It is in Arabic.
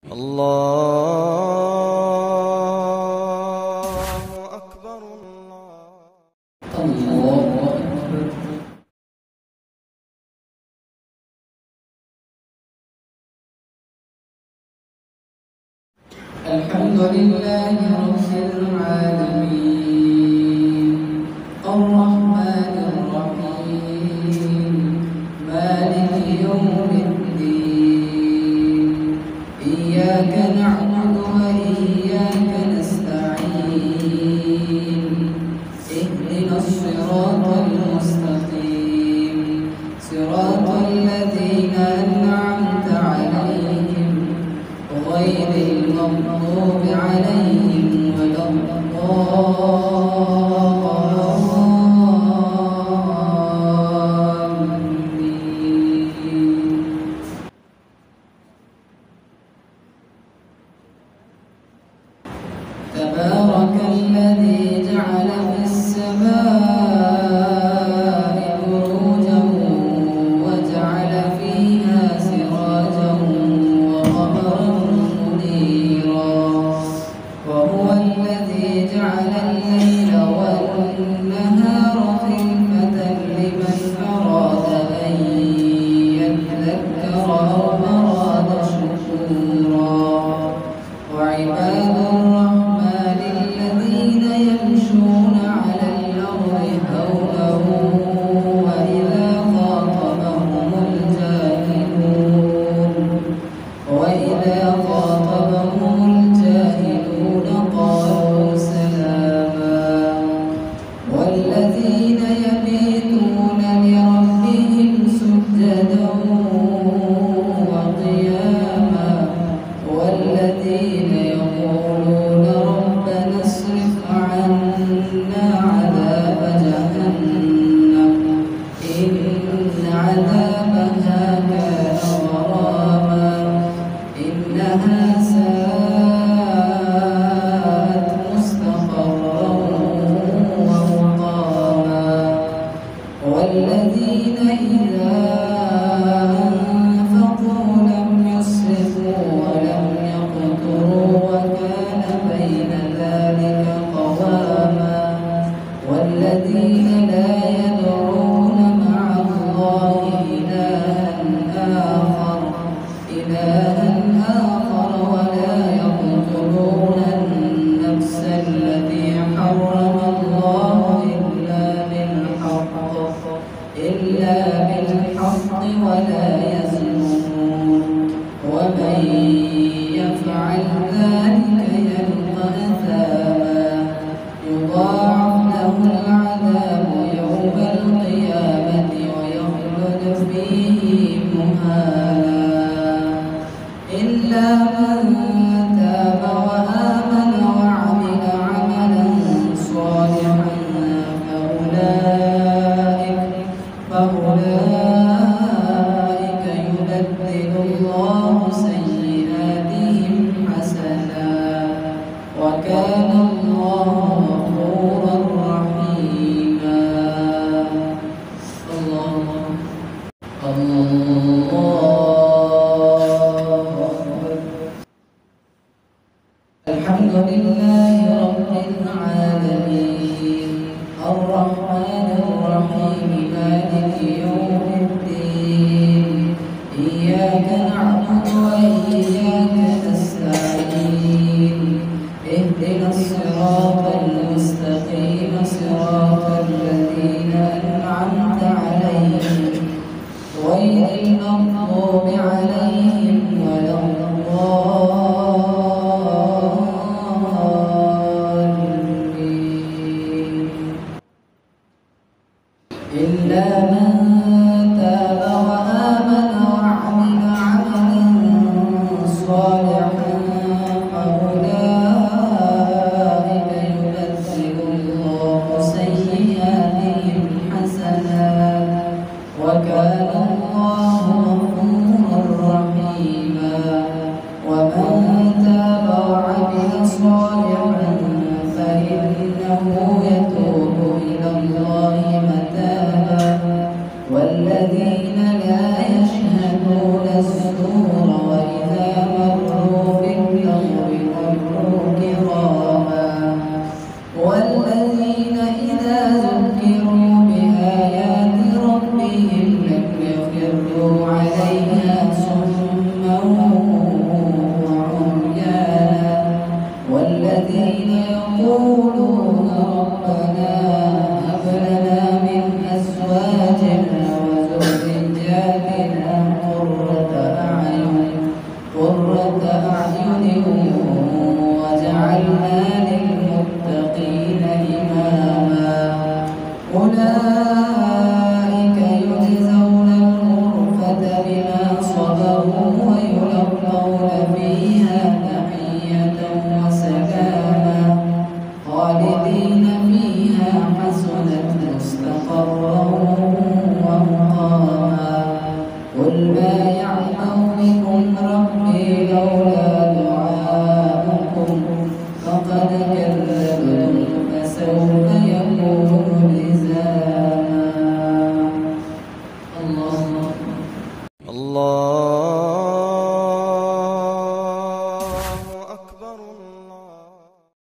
الله أكبر الله أكبر. الحمد لله رب العالمين الرحمن الرحيم مالك يوم الدين إياك نعبد وإياك نستعين اهدنا الصراط المستقيم صراط الذين أنعمت عليهم غير المغضوب عليهم ولا الضالين. تبارك الذي جعل في السماء بروجا وجعل فيها سراجا وقمرا منيرا وهو الذي جعل الليل والنهار خلفة لمن أراد أن يذكر أو أراد شكورا. وعباد الرحمن الذين يمشون على الأرض هونا وإذا خاطبهم الجاهلون قالوا سلاما. والذين يبيتون لربهم سجدا وقياما والذين يقولون ربنا اصرف عنا عذاب جهنم إن عذابها كان غراما إنها ساءت مستقرا ومقاما. والذين إذا أنفقوا لم يسرفوا ولم يقتروا وكان بين ذلك قواما. والذين لا يدعون مع الله إلها آخر ولا يقتلون النفس التي حرم الله إلا بالحق ولا يزنون ومن يفعل ذلك يلقى أثاما يضاعف له العذاب يوم القيامة ويخلد فيه مهانا إلا من تاب وآمن وعمل عملا صالحا فأولئك يبدل الله سيئاتهم حسنات وكان الله غفورا رحيما. الله أكبر. الحمد لله رب العالمين الرحمن الرحيم مالك يوم الدين إياك نعبد وإياك نستعين اهدنا الصراط المستقيم صراط الذين أنعمت عليهم غير المغضوب عليهم ولا الضالين. إلا من قرة أعين وجعلنا للمتقين إماما. أولئك